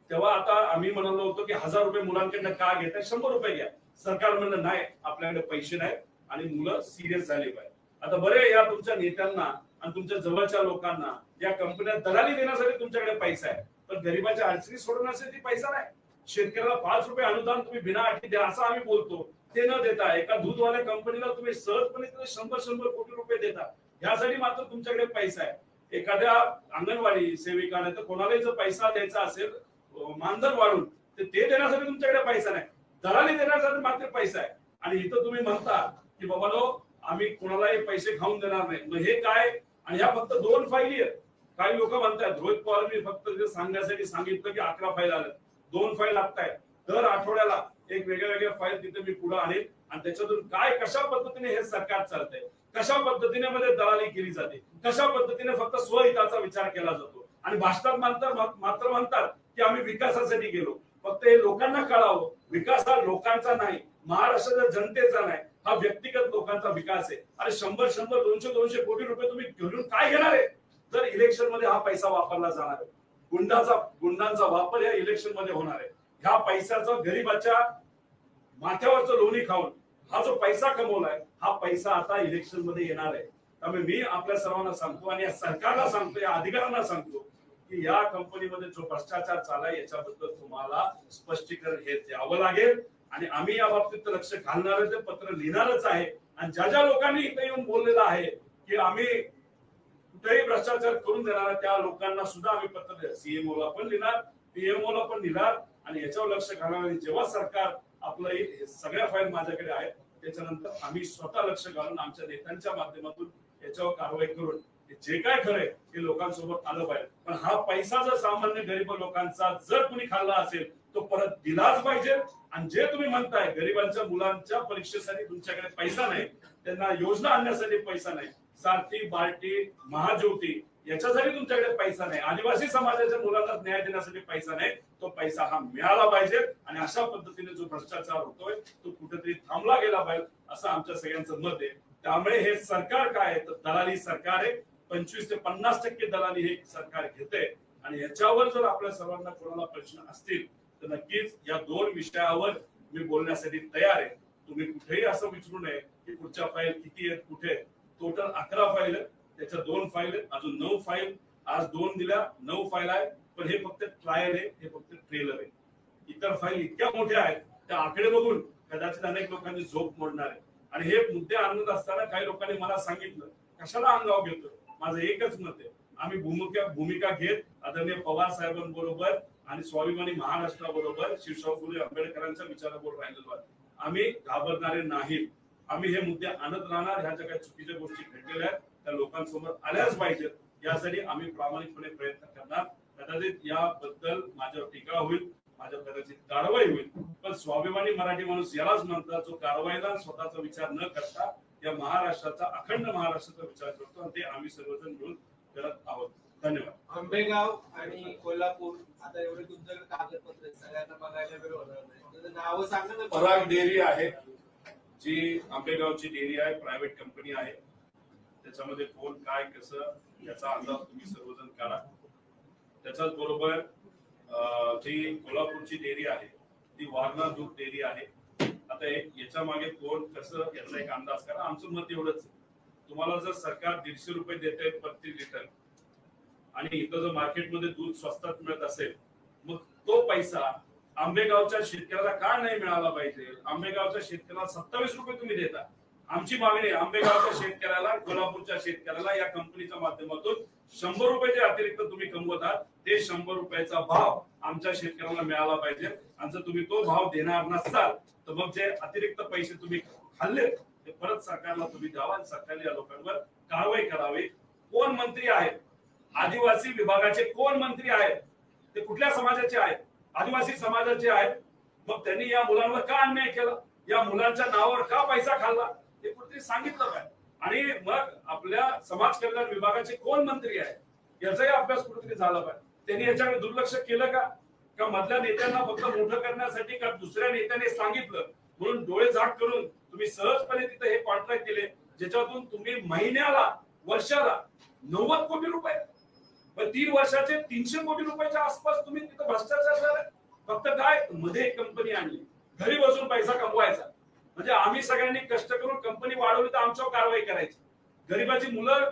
तेव्हा आता आम्ही म्हणालो होतो की 1000 रुपये मुलांकडनं का घेताय, 100 रुपये घ्या. सरकार म्हणलं नाही, आपल्याकडे पैसे नाही आणि मुलं सिरियस झाले पाहिजे. आता बरे या तुमच्या नेत्यांना आणि तुमच्या जवळच्या लोकांना या कंपन्या दलाली देण्यासाठी तुमच्याकडे पैसा आहे, पण गरिबाच्या अडचणी सोडवण्यासाठी पैसा नाही. शेतकऱ्याला 5 रुपये अनुदान तुम्ही बिना अटी द्या असं आम्ही बोलतो, ते न देता एका दूधवाल्या कंपनीला तुम्ही सहजपणे 100 कोटी रुपये देता, यासाठी मात्र तुमच्याकडे पैसा आहे. एखाद्या अंगणवाडी सेविकाने तर कोणालाही जर पैसा द्यायचा असेल मानधन वाढून ते देण्यासाठी तुमच्याकडे पैसा नाही, दलाली देण्यासाठी मात्र पैसा आहे. आणि इथं तुम्ही म्हणता की बाबानो आम्ही कोणालाही पैसे खाऊन देणार नाही. मग हे काय? आणि ह्या फक्त 2 फाईली आहेत. काही लोक म्हणतात रोहित पवारांनी फक्त सांगण्यासाठी सांगितलं की 11 फाईल आल्या, 2 फाईल लागतायत. दर आठवड्याला एक वेगळ्या फाईल तिथे मी पुढे आणेन आणि त्याच्यातून काय कशा पद्धतीने हे सरकार चालतंय, कशा पद्धतीने मध्ये दलाली केली जाते, कशा पद्धतीने फक्त स्वहिताचा विचार केला जातो. आणि भाषणात मात्र म्हणतात की आम्ही विकासासाठी गेलो. फक्त हे लोकांना कळावं, विकास हा लोकांचा नाही, महाराष्ट्राच्या जनतेचा नाही, हा व्यक्तिगत लोकांचा विकास आहे. अरे 100-200 कोटी रुपये तुम्ही घेऊन काय घेणार आहे? जर इलेक्शन मध्ये हा पैसा वापरला जाणार आहे, गुंडांचा वापर या इलेक्शन मध्ये होणार आहे, ह्या पैशाचा गरीबाच्या माथ्यावरचं लोणी खाऊन हा जो पैसा कमवलाय हा पैसा आता इलेक्शन मध्ये येणार आहे. त्यामुळे मी आपल्या सर्वांना सांगतो आणि या सरकारला सांगतो, या अधिकाऱ्यांना सांगतो की या कंपनीमध्ये जो भ्रष्टाचार चाललाय याच्याबद्दल तुम्हाला स्पष्टीकरण हे द्यावं लागेल आणि आम्ही या बाबतीत लक्ष घालणारच आहे, पत्र लिहिणारच आहे. आणि ज्या ज्या लोकांनी इथे येऊन बोललेलं आहे की आम्ही कुठेही भ्रष्टाचार करून देणार, त्या लोकांना सुद्धा आम्ही पत्र सीएमओ ला पण लिहिणार, पीएमओ ला पण लिहिणार आणि याच्यावर लक्ष घालणार. जेव्हा सरकार आपलं सगळ्या फाईल माझ्याकडे आहेत त्याच्यानंतर आम्ही स्वतः लक्ष घालून आमच्या नेत्यांच्या माध्यमातून याच्यावर कारवाई करून जे काय खरंय ते लोकांसोबत आलं पाहिजे. पण हा पैसा जर सामान्य गरीब लोकांचा जर कुणी खाल्ला असेल तो परत दिलाच पाहिजे. आणि जे तुम्ही म्हणताय गरीबांच्या मुलांच्या परीक्षेसाठी तुमच्याकडे पैसा नाही, त्यांना योजना आणण्यासाठी पैसा नाही, सारथी, बार्टी, महाज्योती याच्यासाठी तुमच्याकडे पैसा नाही, आदिवासी समाजाच्या मुलांना न्याय देण्यासाठी पैसा नाही, तो पैसा हा मिळाला पाहिजे. आणि अशा पद्धतीने जो भ्रष्टाचार होतोय तो कुठेतरी थांबला गेला पाहिजे असं आमच्या सगळ्यांचं मत आहे. त्यामुळे हे सरकार काय आहे तर दलाली सरकार आहे. 25 ते 50% दलाली हे सरकार घेते. आणि याच्यावर जर आपल्या सर्वांना कोणाला प्रश्न असतील तर नक्कीच या दोन विषयावर मी बोलण्यासाठी तयार आहे. तुम्ही कुठेही असं विचारू नये की पुढच्या फाईल किती आहेत, कुठे. टोटल 11 फाईल आहेत, त्याच्या 2 फाईल आहेत, अजून 9 फाईल. आज 2 दिल्या, 9 फाईल आहे. पण हे फक्त ट्रायल आहे, हे फक्त ट्रेलर आहे. इतर फाईल इतक्या मोठ्या आहेत त्या आकडे बघून कदाचित अनेक लोकांनी झोप मोडणार आहे. आणि हे मुद्दे आणत असताना काही लोकांनी मला सांगितलं कशाला अंगावर घेतो. माझं एकच मत आहे, आम्ही भूमिका घेत आदरणीय पवार साहेबांबरोबर आणि स्वाभिमानी महाराष्ट्राबरोबर शिवशाहू फुले आंबेडकरांच्या विचाराबरोबर राहिलेलो आहे. आम्ही घाबरणारे नाहीत. आम्ही हे मुद्दे आणत राहणार. ह्या ज्या काही चुकीच्या गोष्टी घडलेल्या आहेत त्या लोकांसमोर आल्याच पाहिजेत, यासाठी आम्ही प्रामाणिकपणे प्रयत्न करणार. कदाचित याबद्दल माझ्यावर टीका होईल, माझ्यावर कदाचित कारवाई होईल, पण स्वाभिमानी मराठी माणूस यालाच म्हणतात जो कारवाईला स्वतःचा विचार न करता या महाराष्ट्राचा, अखंड महाराष्ट्राचा विचार करतो. आणि ते आम्ही सर्वजण मिळून करत आहोत. धन्यवाद. आंबेगाव आणि कोल्हापूर आता एवढे तुमच्याकडे कागदपत्र सगळ्यांना बघायला वेळ होणार नाही, नाव सांगा ना. पराग डेअरी आहे, जी आंबेगावची डेअरी आहे, प्रायव्हेट कंपनी आहे. त्याच्यामध्ये कोण काय कसं याचा अंदाज तुम्ही सर्वजण काढा. त्याच्याच बरोबर जी कोल्हापूरची डेअरी आहे ती वारणा दूध डेअरी आहे. आता याच्या मागे कोण कसं याचा एक अंदाज करा. आमचं मत एवढंच, तुम्हाला जर सरकार 150 रुपये देते प्रति लिटर आणि इथं जर मार्केटमध्ये दूध स्वस्तात मिळत असेल, मग तो पैसा आंबेगावच्या शेतकऱ्याला का नाही मिळाला पाहिजे. आंबेगावच्या शेतकऱ्याला 27 रुपये तुम्ही देता. आमची मागणी आहे आंबेगावच्या शेतकऱ्याला, कोल्हापूरच्या शेतकऱ्याला या कंपनीच्या माध्यमातून 100 रुपये जे अतिरिक्त तुम्ही कमवत आहात ते 100 रुपयाचा भाव आमच्या शेतकऱ्याला मिळाला पाहिजे. आणि जर तुम्ही तो भाव देणार नसाल तर मग जे अतिरिक्त पैसे तुम्ही खाल्ले ते परत सरकारला तुम्ही द्यावा आणि सरकारने या लोकांवर कारवाई करावी. कोण मंत्री आहेत, आदिवासी विभागाचे कोण मंत्री आहेत, ते कुठल्या समाजाचे आहेत, आदिवासी समाजाचे आहेत. मग त्यांनी या मुलांवर का अन्याय केला, या मुलांच्या नावावर का पैसा खाल्ला ते कुठेतरी सांगितलं पाहिजे. आणि मग आपल्या समाज कल्याण विभागाचे कोण मंत्री आहेत याचाही अभ्यास कुठेतरी झाला पाहिजे. त्यांनी याच्याकडे दुर्लक्ष केलं का मधल्या नेत्यांना फक्त मोठं करण्यासाठी, का दुसऱ्या नेत्याने सांगितलं म्हणून डोळे झाक करून तुम्ही सहजपणे तिथे हे कॉन्ट्रॅक्ट केले, ज्याच्यातून तुम्ही महिन्याला, वर्षाला 90 कोटी रुपये, 3 वर्षाचे 300 कोटी रुपयाच्या आसपास तुम्ही तिथं भ्रष्टाचार झाला. फक्त काय मध्ये एक कंपनी आणली, घरी बसून पैसा कमवायचा. म्हणजे आम्ही सगळ्यांनी कष्ट करून कंपनी वाढवली तर आमच्यावर कारवाई करायची. गरीबाची मुलं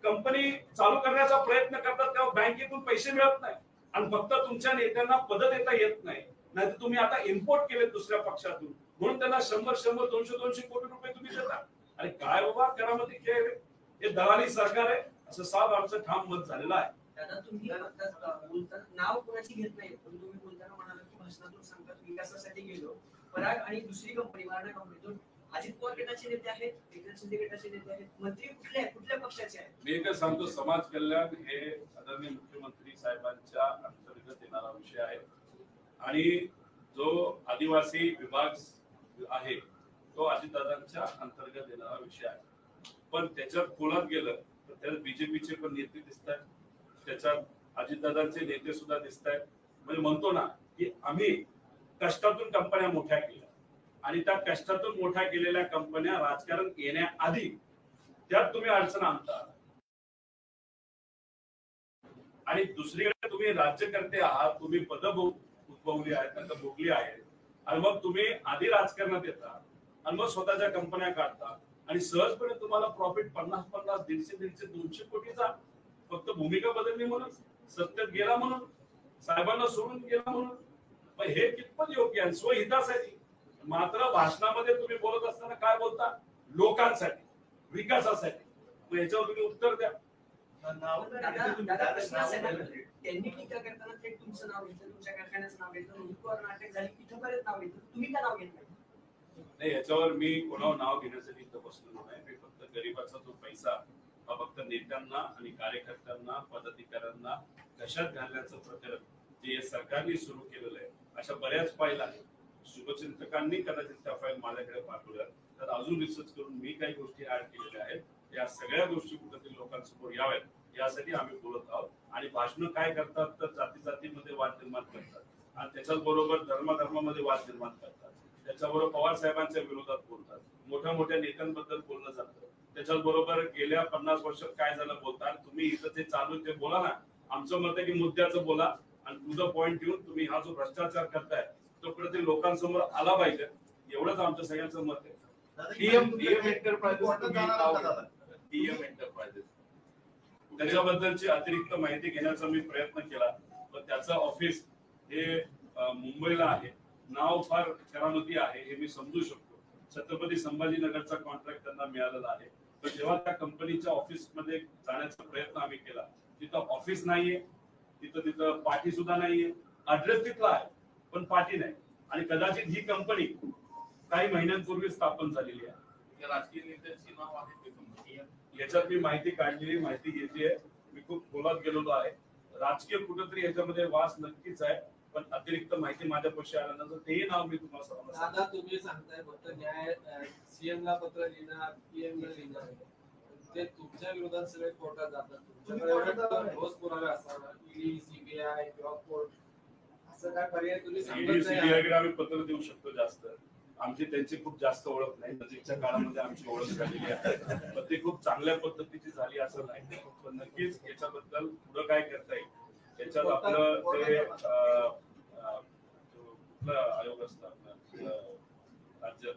कंपनी चालू करण्याचा प्रयत्न करतात तेव्हा बँकेतून पैसे मिळत नाही आणि फक्त तुमच्या नेत्यांना पद देता येत नाही. नाहीतर तुम्ही आता इम्पोर्ट केले दुसऱ्या पक्षातून म्हणून त्यांना 100, 200 कोटी रुपये तुम्ही देता. अरे काय बाबा, करामती खेळ, हे दलाली सरकार आहे असं साफ आमचं ठाम मत झालेलं आहे. दादा तुम्ही बोलताना नाव कोणाची घेत नाही, पण तुम्ही बोलताना म्हणाला की भाषणातून सांगतात विकासासाठी गेलो. पराग आणि दुसरी कंपनी वारणा कंपनीतून अजित पवार गटाचे नेते आहेत, एकनाथ शिंदे गटाचे नेते आहेत. मंत्री कुठले आहेत, कुठल्या पक्षाचे आहेत? मी एकच सांगतो, समाज कल्याण हे आदरणीय मुख्यमंत्री साहेबांच्या अंतर्गत येणारा विषय आहे. आणि जो आदिवासी विभाग आहे तो अजितदादांच्या अंतर्गत येणारा विषय आहे. पण त्याच्यात खोलात गेलं तर त्यात बीजेपीचे पण नेते दिसत आहेत, त्याच्यात अजितदादांचे नेते सुद्धा दिसत आहेत. म्हणजे म्हणतो ना की आम्ही कष्टातून कंपन्या मोठ्या केल्या आणि त्या कष्टातून मोठ्या केलेल्या कंपन्या राजकारण येण्याआधी त्यात तुम्ही अडचण आणता. आणि दुसरीकडे तुम्ही राज्यकर्ते आहात, तुम्ही पद उद्भवली आहेत, नंतर भोगली आहेत, आणि मग तुम्ही आधी राजकारणात येता आणि मग स्वतःच्या कंपन्या काढता आणि सहजपणे तुम्हाला प्रॉफिट 50-50, 150-150, 200 कोटीचा फक्त भूमिका बदलली म्हणून, सत्तेत गेला म्हणून, साहेबांना सोडून गेला म्हणून. मग हे कितपत योग्य आहे? स्वहितासाठी. मात्र भाषणामध्ये तुम्ही बोलत असताना काय बोलता? लोकांसाठी, विकासासाठी. मग याच्यावर तुम्ही उत्तर द्या. दादा प्रश्न असा आहे ना, त्यांनी टीका करताना थेट तुमचं नाव घेतलं, तुमच्या कारखान्याचं नाव घेतलं, रोहित पवार नाटक झाली, इथपर्यंत नाव घेतलं, तुम्ही का नाव घेत नाही, याच्यावर मी कोणावर नाव घेण्यासाठी इथं बसलेलो नाही. मी फक्त गरीबाचा जो पैसा हा फक्त नेत्यांना आणि कार्यकर्त्यांना, पदाधिकाऱ्यांना कशात घालण्याचं प्रकरण जे या सरकारने सुरू केलेलं आहे, अशा बऱ्याच फाईल आहेत. शुभचिंतकांनी कदाचित त्या फाईल माझ्याकडे पाठवल्या, तर अजून रिसर्च करून मी काही गोष्टी ऍड केलेल्या आहेत. या सगळ्या गोष्टी कुठेतरी लोकांसमोर याव्यात यासाठी आम्ही बोलत आहोत. आणि भाषण काय करतात तर जातीमध्ये वाद निर्माण करतात, आणि त्याच्याच बरोबर धर्मामध्ये वाद निर्माण करतात. त्याच्याबरोबर पवार साहेबांच्या विरोधात बोलतात, मोठ्या मोठ्या नेत्यांबद्दल बोललं जातं. त्याच्याच बरोबर गेल्या 50 वर्षात काय झालं बोलतात. तुम्ही इथं ते चालू ते बोला ना. आमचं मत आहे की मुद्द्याचं बोला आणि टू द पॉइंट येऊन तुम्ही हा जो भ्रष्टाचार करताय तो कुठेतरी लोकांसमोर आला पाहिजे, एवढंच आमचं सगळ्यांचं मत आहे. त्याच्याबद्दलची अतिरिक्त माहिती घेण्याचा मी प्रयत्न केला, पण त्याचं ऑफिस हे मुंबईला आहे. नाव फार करामती आहे हे मी समजू शकतो. छत्रपती संभाजीनगरचा कॉन्ट्रॅक्ट त्यांना मिळालेला आहे. पण जेव्हा त्या कंपनीच्या ऑफिस मध्ये जाण्याचा प्रयत्न आम्ही केला, तिथं ऑफिस नाहीये, तिथं पाठी सुद्धा नाहीये. ऍड्रेस तिथला आहे पण पाठी नाही. आणि कदाचित ही कंपनी काही महिन्यांपूर्वी स्थापन झालेली आहे. राजकीय नेत्यांची नाव आहे याच्यात मी माहिती काढलेली, माहिती घेतली. मी खूप खोलात गेलेलो आहे. राजकीय कुठेतरी याच्यामध्ये वास नक्कीच आहे, पण अतिरिक्त माहिती माझ्यापाशी आल्यानंतर तेही नाव मी तुम्हाला सांगणार. दादा तुम्ही सांगताय फक्त न्याय सीएम ला पत्र लिहिणार, पीएम ला लिहिणार, ते तुमच्या विरोधात सगळे कोर्टात जातात. तुमच्याकडे ठोस पुरावे असतात, ईडी, सीबीआय किंवा कोर्ट, असं काय पर्याय तुम्ही सांगत सीबीआय कडे आम्ही पत्र देऊ शकतो जास्त. आमची त्यांची खूप जास्त ओळख नाही. नजीकच्या काळामध्ये आमची ओळख झालेली आहे, पण ती खूप चांगल्या पद्धतीची झाली असं नाही. पण नक्कीच याच्याबद्दल पुढं काय करता येईल याच्यात आपलं जे कुठला आयोग असतात राज्य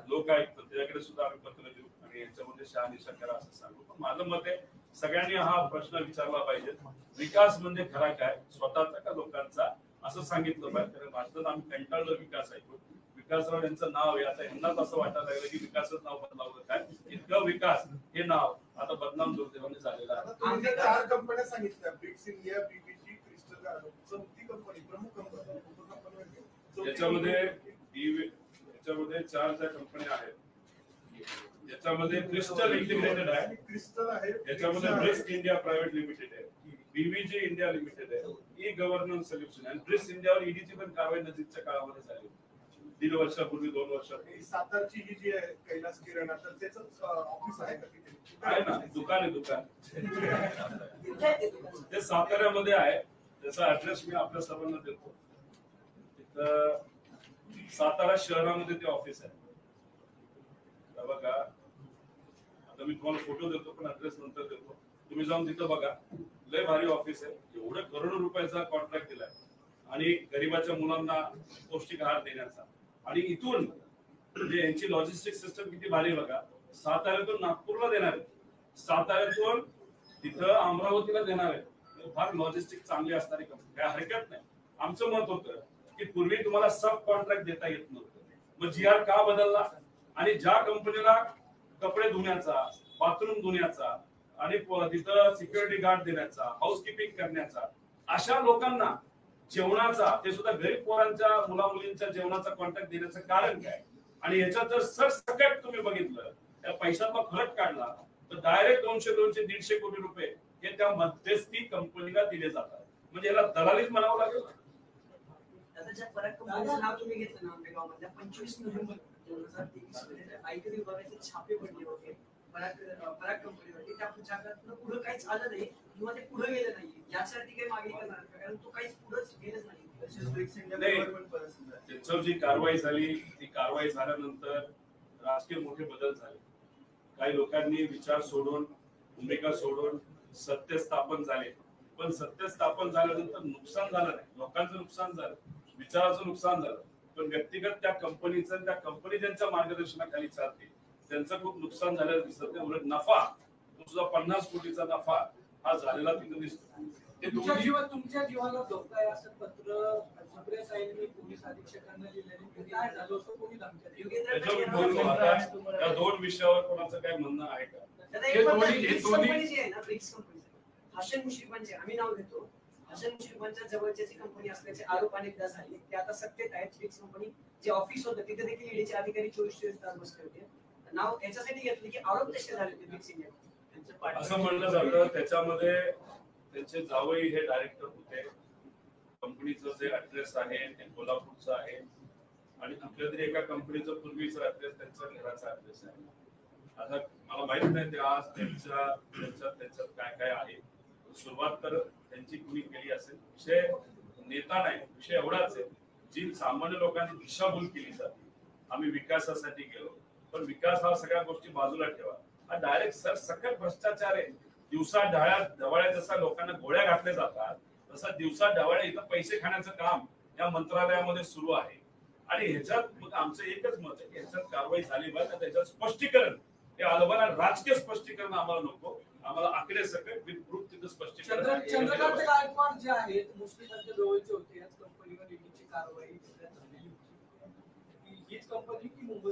लोक आयुक्त त्याच्याकडे सुद्धा आम्ही पत्र देऊ आणि याच्यामध्ये शहानिशा करा असं सांगू. पण माझं मत आहे सगळ्यांनी हा प्रश्न विचारला पाहिजे, विकास म्हणजे खरा काय, स्वतःचा का लोकांचा, असं सांगितलं पाहिजे. कारण भारतात आम्ही कंटाळलो विकास ऐकून. विकासराव यांचं नाव आहे, आता यांनाच असं वाटायला लागलं की विकासच नाव बदलावलं काय. इतकं विकास हे नाव आता बदनाम दुर्दैवाने झालेलं आहे. 4 कंपन्या सांगितल्या, ब्रिक्स इंडिया, बीबीजी, क्रिस्टल, चौथी कंपनी, प्रमुख कंपनी. याच्यामध्ये 4 ज्या कंपन्या आहेत, याच्यामध्ये क्रिस्टल इंटिग्रेटेड आहे, क्रिस्टल आहे, याच्यामध्ये ब्रिक्स इंडिया प्रायव्हेट लिमिटेड आहे, बीबीजी इंडिया लिमिटेड आहे, ई गव्हर्नन्स सोल्युशन आहे. ब्रिक्स इंडियावर ईडीची पण कारवाई नजीकच्या काळामध्ये झाली, 1.5 वर्षापूर्वी, 2 वर्षापूर्वी. सातारची ही जी आहे कैलास किराणा, तर त्याचं ऑफिस आहे का तिथे? आहे ना, दुकान आहे, दुकान ते साताऱ्यामध्ये आहे. त्याचा ऍड्रेस मी आपल्या सर्वांना देतो. तिथं सातारा शहरामध्ये ते ऑफिस आहे. बघा, आता मी तुम्हाला फोटो देतो पण ऍड्रेस नंतर देतो. तुम्ही जाऊन तिथं बघा, लय भारी ऑफिस आहे. एवढं करोडो रुपयाचा कॉन्ट्रॅक्ट दिलाय आणि गरीबाच्या मुलांना पौष्टिक आहार देण्याचा. आणि इथून म्हणजे यांची लॉजिस्टिक सिस्टम किती भारी बघा. साताऱ्यातून नागपूरला देणार आहे, साताऱ्यातून तिथं अमरावतीला देणार आहे. फार लॉजिस्टिक चांगली असणारी कंपनी, काय हरकत नाही. आमचं मत होतं की पूर्वी तुम्हाला सब कॉन्ट्रॅक्ट देता येत नव्हतं, मग जीआर का बदलला. आणि ज्या कंपनीला कपडे धुण्याचा, बाथरूम धुण्याचा आणि तिथं सिक्युरिटी गार्ड देण्याचा, हाऊसकीपिंग करण्याचा, अशा लोकांना जेवणाचा, ते सुद्धा गरीब पोरांच्या मुला मुलींच्या जेवणाचा कॉन्ट्रॅक्ट देण्याचं कारण काय. आणि याच्यात जर सरसकट तुम्ही बघितलं, त्या पैशातला फरक काढला तर डायरेक्ट 200-150 कोटी रुपये हे त्या मध्यस्थी कंपनीला दिले जातात. म्हणजे याला दलालीच म्हणावं लागेल. त्याच्या फरक कंपनीचं नाव तुम्ही घेतलं ना, आंबेगाव मधल्या 25 नोव्हेंबर 2023 मध्ये आयकर विभागाचे छापे पडले होते पराग कंपनीवरती. त्या छाप्यातून पुढे काहीच आलं नाही किंवा ते पुढे गेलं नाही. यासाठी काही मागणी करणार का, कारण तो काहीच पुढेच गेलंच नाही. त्याच्यावर जी कारवाई झाली, ती कारवाई झाल्यानंतर राजकीय मोठे बदल झाले. काही लोकांनी विचार सोडून, भूमिका सोडून सत्य स्थापन झाले. पण सत्य स्थापन झाल्यानंतर नुकसान झालं नाही, लोकांचं नुकसान झालं, विचाराचं नुकसान झालं, पण व्यक्तिगत त्या कंपनीचं, त्या कंपनी ज्यांच्या मार्गदर्शनाखाली चालते त्यांचं खूप नुकसान झालेलं दिसत नाही. उलट नफा तो सुद्धा 50 कोटीचा नफा हा झालेला तिथं दिसतो. ते दोन्ही तुमच्या जीवाला धोका आहे असं पत्र सुप्रिया साहेबांनी पोलीस अधीक्षकांना लिहिलेले काय झालं होतं कोणी त्याच्यावर बोलतो. आता या दोन विषयावर कोणाचं काय म्हणणं आहे का? हे दोन्ही जे आहे ना, ब्रिक्स कंपनी हसन मुश्रीफांचे आम्ही नाव घेतो. हसन मुश्रीफांच्या जवळच्या जी कंपनी असल्याचे आरोप अनेकदा झाले, ते आता सत्तेत आहेत. ब्रिक्स कंपनी जे ऑफिस होतं तिथे देखील ईडीचे अधिकारी 24 तास बसले होते. नाव याच्यासाठी घेतलं की आरोप कसे झाले होते ब्रिक्स इंडिया असं म्हणलं जातं. त्याच्यामध्ये त्यांचे जावई हे डायरेक्टर होते. कंपनीचं जे ऍड्रेस आहे ते कोल्हापूरचं आहे आणि कुठल्या तरी एका कंपनीचं पूर्वीचा ऍड्रेस त्यांच्या घराचा ऍड्रेस आहे. आता मला माहित नाही ते आज त्यांच्यात काय काय आहे. सुरुवात तर त्यांची कुणी केली असेल. विषय नेता नाही, विषय एवढाच आहे जी सामान्य लोकांची दिशाभूल केली जाते. आम्ही विकासासाठी गेलो, पण विकास हा सगळ्या गोष्टी बाजूला ठेवा. हा डायरेक्ट सकट भ्रष्टाचार आहे. दिवसा ढवळ्या जसा लोकांना गोळ्या घातल्या जातात तसा दिवसा ढवळ्या इथं पैसे खाण्याचं काम या मंत्रालयामध्ये सुरू आहे. आणि ह्याच्यात मग आमचं एकच मत आहे की ह्याच्यात कारवाई झाली पाहिजे. त्याच्यात स्पष्टीकरण हे आलं, राजकीय स्पष्टीकरण आम्हाला नको. आम्हाला आकडे सकट विथ प्रूफ तिथं स्पष्टीकरण. चंद्रकांत गायकवाड जे आहेत मुस्लिमांच्या जवळचे होते, याच कंपनीवर ईडीची कारवाई झालेली होती. हीच कंपनी की मुंबई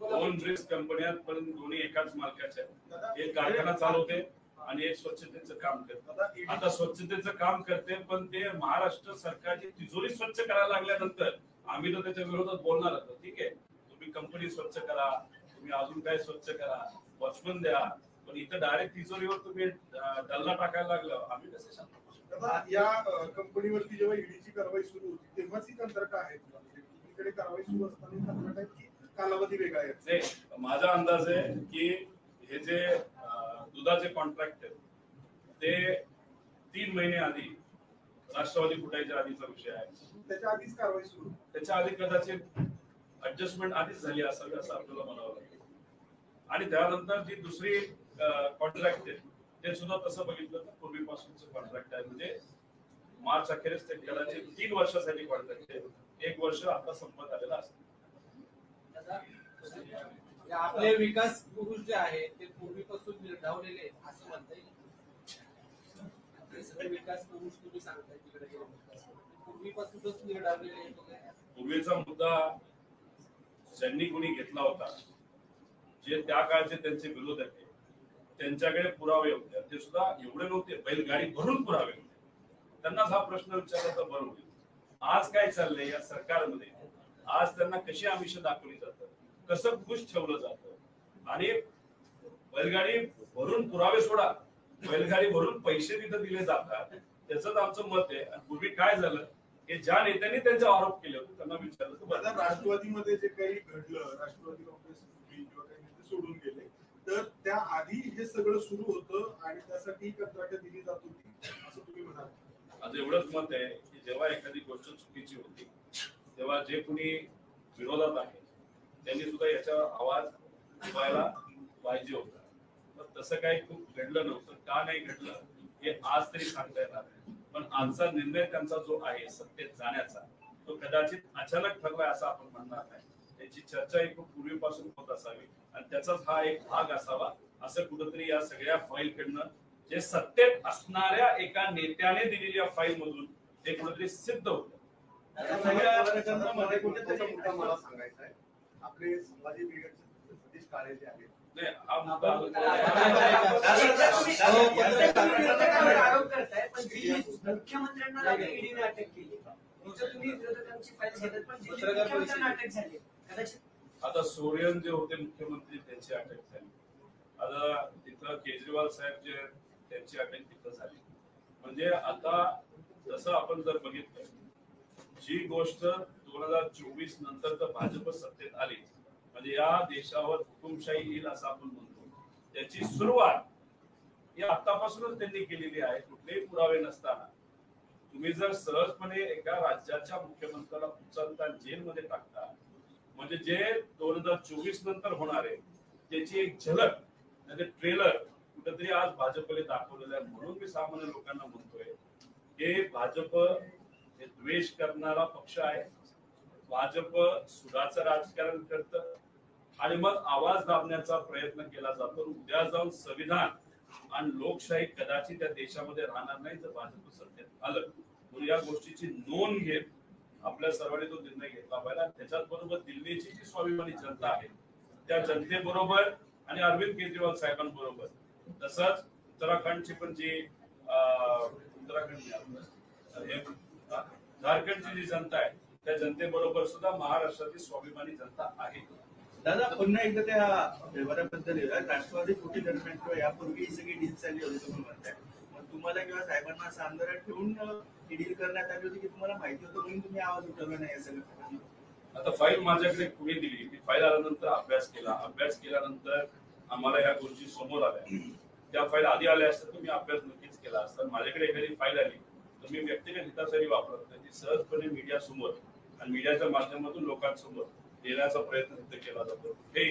दोन ब्रिक्स कंपन्या पण दोन्ही एकाच मालकाच्या आहेत. एक कारखाना चालवते आणि एक स्वच्छतेचं काम करते. आता स्वच्छतेचं काम करते पण ते महाराष्ट्र सरकारची तिजोरी स्वच्छ करायला लागल्यानंतर आम्ही तर त्याच्या विरोधात बोलणार होतो. ठीक आहे, तुम्ही कंपनी स्वच्छ करा, तुम्ही अजून काय स्वच्छ करा, वॉचमन द्या, पण इथं डायरेक्ट तिजोरीवर तुम्ही डल्ला टाकायला लागलं, आम्ही कसे सांगतो? या कंपनीवरती जेव्हा ईडीची कारवाई सुरू होती तेव्हाच ही कंत्राट आहेत. इकडे कारवाई सुरू असताना कंत्राट आहेत की कालावधी वेगळा आहे? माझा अंदाज आहे की हे जे दुधाचे कॉन्ट्रॅक्ट आहेत ते 3 महिने आधी राष्ट्रवादी फुटायच्या आधीचा विषय आहे. त्याच्या आधीच कारवाई सुरू, त्याच्या आधी कदाचित ऍडजस्टमेंट आधीच झाली असावी असं आपल्याला म्हणावं लागेल. आणि त्यानंतर जी दुसरी कॉन्ट्रॅक्ट आहे ते सुद्धा तसं बघितलं तर पूर्वीपासूनचं कॉन्ट्रॅक्ट आहे. म्हणजे मार्च अखेरीस ते कदाचित 3 वर्षासाठी कॉन्ट्रॅक्ट आहे. 1 वर्ष आता संपत आलेला असतं. आपले विकास पुरुष जे आहेत ते पूर्वीपासून निर्धावलेले असं म्हणता येईल. आपले सगळे विकास पुरुष तुम्ही सांगताय तिकडे पूर्वीपासूनच निर्धावलेले. पूर्वीचा मुद्दा ज्यांनी कोणी घेतला होता, जे त्या काळचे त्यांचे विरोधक आहे, त्यांच्याकडे पुरावे होते. ते सुद्धा एवढे नव्हते, बैलगाडी भरून पुरावे होते. त्यांनाच हा प्रश्न विचारला तर बरं होईल. आज काय चाललंय या सरकारमध्ये? आज त्यांना कशी आमिष दाखवली जातात, कसं खुश ठेवलं जातं आणि बैलगाडी भरून पुरावे सोडा, बैलगाडी भरून पैसे तिथं दिले जातात. त्याच आमचं मत आहे. आणि पूर्वी काय झालं की ज्या नेत्यांनी त्यांचे आरोप केले होते त्यांना विचारलं तर राष्ट्रवादीमध्ये जे काही घडलं, राष्ट्रवादी काँग्रेस किंवा काही नेते सोडून गेले, तर त्या आधी हे सगळं सुरू होतं आणि त्यासाठी कंत्राट दिली जात होती असं तुम्ही म्हणाल? माझं एवढंच मत आहे की जेव्हा एखादी गोष्ट चुकीची होती तेव्हा जे कोणी विरोधात आहे त्यांनी सुद्धा याच्यावर आवाज उठवायला पाहिजे होता. पण तसं काही खूप घडलं नव्हतं. का नाही घडलं हे आज तरी सांगता येणार नाही. पण आजचा निर्णय त्यांचा जो आहे सत्तेत जाण्याचा तो कदाचित अचानक ठरलाय असं आपण म्हणणार नाही. त्याची चर्चा ही खूप पूर्वीपासून होत असावी आणि त्याचाच हा एक भाग असावा असं कुठंतरी या सगळ्या फाईल कडनं जे सत्तेत असणाऱ्या एका नेत्याने दिलेल्या फाईल मधून ते कुठेतरी सिद्ध होतं. मला सांगायचं आहे, आपले संभाजी ब्रिगेडचे सतीश काळे जे आहेत, नाही हा मुद्दा आरोप करताय पण मुख्यमंत्र्यांना ईडीने अटक केली. तुम्ही विरोधकांची फाईल घेतात पण मुख्यमंत्र्यांना अटक झाली कदाचित. आता सोरेन जे होते मुख्यमंत्री त्यांची अटक झाली. आता तिथं केजरीवाल साहेब जे त्यांची अटक तिथं झाली. म्हणजे आता तसं आपण जर बघितलं जी गोष्ट 2024 नंतर तर भाजप सत्तेत आली म्हणजे या देशावर हुकुमशाही येईल असं आपण म्हणतो, त्याची सुरुवात ही आतापासूनच त्यांनी केलेली आहे. कुठलेही पुरावे नसताना तुम्ही जर सहजपणे एका राज्याच्या मुख्यमंत्र्याला उचलता जेलमध्ये टाकता म्हणजे जे 2024 नंतर होणार आहे त्याची एक झलक म्हणजे ट्रेलर कुठेतरी आज भाजपने दाखवलेलं आहे. म्हणून मी सामान्य लोकांना म्हणतोय की भाजप हे द्वेष करणारा पक्ष आहे. भाजप सुडाचं राजकारण करतं आणि मग आवाज दाबण्याचा प्रयत्न केला जातो. उद्या जाऊन संविधान आणि लोकशाही कदाचित त्या देशामध्ये राहणार नाही जर भाजप सत्तेत आलं. म्हणून या गोष्टीची नोंद घेत आपल्या सर्वांनी तो निर्णय घेतला पाहिजे. त्याच्याच बरोबर दिल्लीची जी स्वाभिमानी जनता आहे त्या जनतेबरोबर आणि अरविंद केजरीवाल साहेबांबरोबर, तसंच उत्तराखंडची पण जी झारखंडची जी जनता आहे त्या जनतेबरोबर सुद्धा महाराष्ट्राची स्वाभिमानी जनता आहे. दादा पुन्हा एकदा त्या व्यवहाराबद्दल राष्ट्रवादी फुटी दरम्यान किंवा यापूर्वी ही सगळी डील चालली होती तुम्ही म्हणताय, मग तुम्हाला किंवा साहेबांना असं अंधारात ठेवून ही डील करण्यात आली होती की तुम्हाला माहिती होतं म्हणून तुम्ही आवाज उठवला नाही या सगळं? आता फाईल माझ्याकडे कुणी दिली, ती फाईल आल्यानंतर अभ्यास केल्यानंतर आम्हाला या गोष्टी समोर आल्या. त्या फाईल आधी आल्या असतात तर मी अभ्यास नक्कीच केला असता. माझ्याकडे एखादी फाईल आली तर मी व्यक्तिगत हितासाठी वापरत नाही, ती सहजपणे मीडिया समोर आणि मीडियाच्या माध्यमातून लोकांसमोर देण्याचा प्रयत्न तिथे केला जातो. हे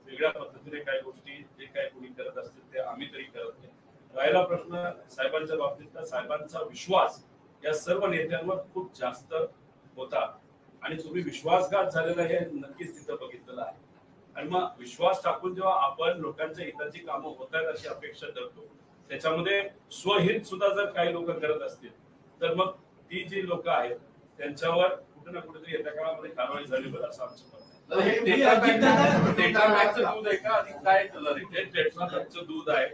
वेगळ्या पद्धतीने काही गोष्टी जे काही कोणी करत असतील ते आम्ही तरी करत नाही. राहिला प्रश्न साहेबांच्या बाबतीत, साहेबांचा विश्वास या सर्व नेत्यांवर खूप जास्त होता आणि तुम्ही विश्वासघात झालेला हे नक्कीच तिथं बघितलेलं आहे. आणि मग विश्वास टाकून जेव्हा आपण लोकांच्या हिताची कामं होत आहेत अशी अपेक्षा धरतो, त्याच्यामध्ये स्वहित सुद्धा जर काही लोक करत असतील तर मग ती जी लोक आहेत त्यांच्यावर कुठे ना कुठेतरी येत्या काळामध्ये कारवाई झाली बरं असं आमचं मत आहे. हे टेट्रापॅकचं दूध आहे का आणि काय कलर आहे? हे टेट्रापॅकचं दूध आहे.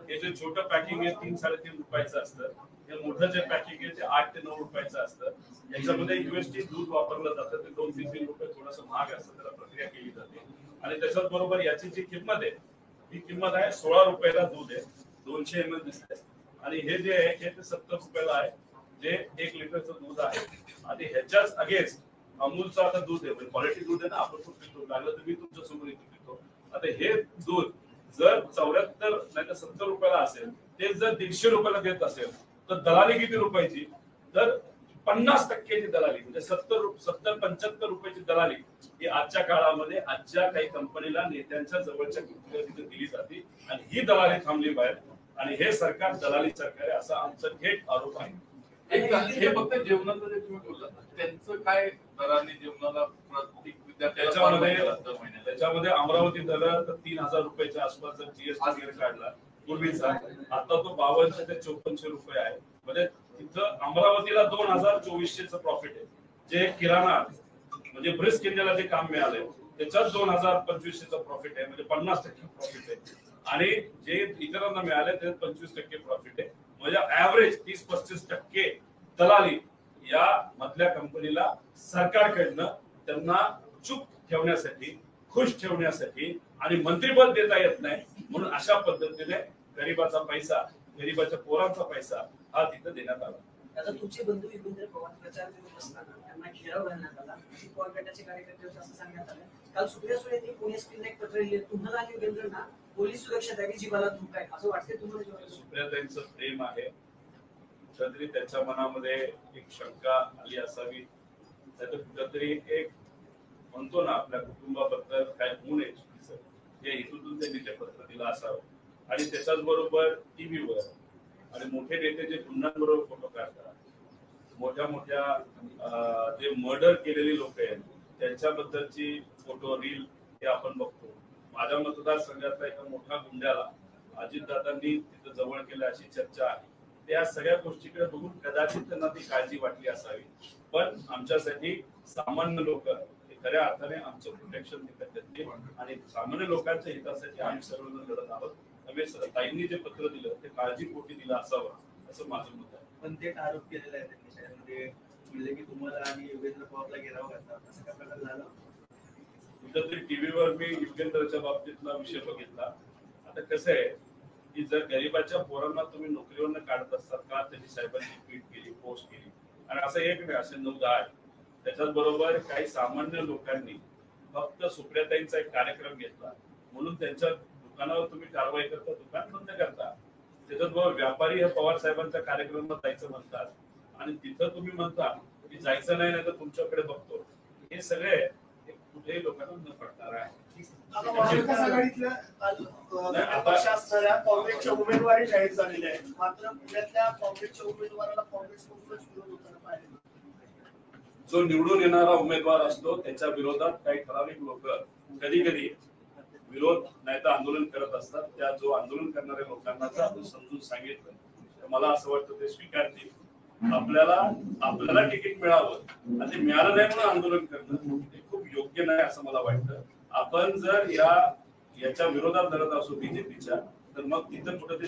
हे जे छोटं पॅकिंग आहे 3-3.5 रुपयाचं असतं. हे मोठं जे पॅकिंग आहे ते 8 ते 9 रुपयाचं असतं. याच्यामध्ये युएसटी दूध वापरलं जातं. ते 2-3 रुपये थोडंसं महाग असतं, त्याला प्रक्रिया केली जाते. आणि त्याच्याच बरोबर याची जी किंमत आहे ही किंमत आहे 16 रुपयाला दूध आहे. 200 ml दिसतंय. आणि हे जे आहे हे 70 रुपयाला आहे, जे 1 लिटरचं दूध आहे. आणि ह्याच्याच अगेन्स्ट अमूलचं आता दूध आहे, म्हणजे क्वालिटी दूध आहे ना, आपण खूप पितो, लागलं तर मी तुमच्या समोर इथे पितो. आता हे दूध जर 74 नाही तर 70 रुपयाला असेल, ते जर 150 रुपयाला देत असेल तर दलाली किती रुपयाची? तर 50% दलाली, म्हणजे 70-75 रुपयाची दलाली ही आजच्या काळामध्ये आजच्या काही कंपनीला नेत्यांच्या जवळच्या व्यक्तीला तिथे दिली जाते. आणि ही दलाली थांबली पाहिजे आणि हे सरकार दलाली सरकार आहे असा आमचा थेट आरोप आहे. हे फक्त जेवणाचं जे तुम्ही बोलला त्यांचं काय दराने जेवणाला प्रत्येक विद्यार्थ्याला त्याच्यामध्ये अमरावती दर तर 3000 रुपयाच्या आसपास जर जीएसटी वगैरे काढला पूर्वीचा, आता तो 5200 ते 5400 रुपये आहे. म्हणजे तिथं अमरावतीला 2024चं प्रॉफिट आहे. जे किराणा म्हणजे ब्रिस्क इंडियाला जे काम मिळालंय त्याच्यात 2025चं प्रॉफिट आहे, म्हणजे 50% प्रॉफिट आहे. आणि जे इतरांना मिळाले त्याच्यात 25% प्रॉफिट आहे. म्हणजे ऍव्हरेज 30-35% दलाली या मधल्या कंपनीला सरकारकडनं त्यांना चूप ठेवण्यासाठी, खुश ठेवण्यासाठी आणि मंत्रिपद देता येत नाही म्हणून अशा पद्धतीने गरीबाचा पैसा, गरीबाच्या पोरांचा पैसा हा तिथे देण्यात आला. आता तुमचे बंधू युगेंद्र पवार प्रचार करत असताना त्यांना घेराव घालण्यात आला. पवार गटाचे कार्यकर्ते असं सांगण्यात आलं. काल सुप्रिया सुळे यांनी पुणे स्टीलला एक पत्र लिहिलं, तुम्हाला आणि युगेंद्रना पोलीस सुरक्षा द्यावी, जीवाला धोका आहे असं वाटतंय तुम्हाला? सुप्रियाताईंचं प्रेम आहे, कुठेतरी त्यांच्या मनामध्ये एक शंका आली असावी, त्याचं कुठेतरी एक म्हणतो ना आपल्या कुटुंबाबद्दल काय होऊ नये चुकीचं या हेतूतून त्यांनी ते पत्र दिलं असावं. आणि त्याच्याच बरोबर टीव्हीवर आणि मोठे नेते जे गुन्ह्यांबरोबर फोटो काढतात, मोठ्या जे मर्डर केलेली लोक आहेत त्यांच्याबद्दलची फोटो रील हे आपण बघतो. माझ्या मतदारसंघातल्या एका मोठ्या गुंड्याला अजितदादांनी तिथं जवळ केलं अशी चर्चा आहे. त्या सगळ्या गोष्टीकडे बघून कदाचित त्यांना ती काळजी वाटली असावी. पण आमच्यासाठी सामान्य लोक खऱ्या अर्थाने आमचं प्रोटेक्शन तिथे देते आणि सामान्य लोकांच्या हितासाठी आम्ही सर्वजण लढत आहोत. त्यामुळे ताईंनी जे पत्र दिलं ते काळजीपोटी दिलं असावं असं माझं मत आहे. पण ते आरोप केलेला आहे त्यांनी त्यामध्ये म्हणजे की तुम्हाला आणि युगेंद्र पवारला घेराव घातला, असं काय प्रकार झाला? कुठेतरी टीव्हीवर मी युगेंद्रच्या बाबतीतला विषय बघितला. आता कसं आहे की जर गरीबाच्या पोरांना तुम्ही नोकरीवरनं काढत असतात का, त्यांनी साहेबांची ट्विट केली, पोस्ट केली आणि असं एक नाही, असे 9-10. त्याच्याच बरोबर काही सामान्य लोकांनी फक्त सुप्रियाताईंचा एक कार्यक्रम घेतला म्हणून त्यांच्या दुकानावर तुम्ही कारवाई करता, दुकान बंद करता. त्याच्याच बरोबर व्यापारी हे पवार साहेबांच्या कार्यक्रमात जायचं म्हणतात आणि तिथं तुम्ही म्हणता की जायचं नाही तर तुमच्याकडे बघतो. हे सगळे हे लोकांना न पडणार आहे. आता महाविकास आघाडीतल्या पक्ष असणाऱ्या काँग्रेसच्या उमेदवारी जाहीर झालेल्या आहेत, मात्र पुण्यातल्या काँग्रेसच्या उमेदवाराला काँग्रेसकडूनच विरोध होताना पाहिजे. जो निवडून येणारा उमेदवार असतो त्याच्या विरोधात काही ठराविक लोक कधी कधी विरोध नाही तर आंदोलन करत असतात. त्या जो आंदोलन करणाऱ्या लोकांना जर आपण समजून सांगितलं तर मला असं वाटतं ते स्वीकारतील. आपल्याला तिकीट मिळावं आणि ते मिळालं नाही म्हणून आंदोलन करणं हे खूप योग्य नाही असं मला वाटतं. आपण जर याच्या विरोधात लढत असू बीजेपीच्या तर मग तिथं कुठं ते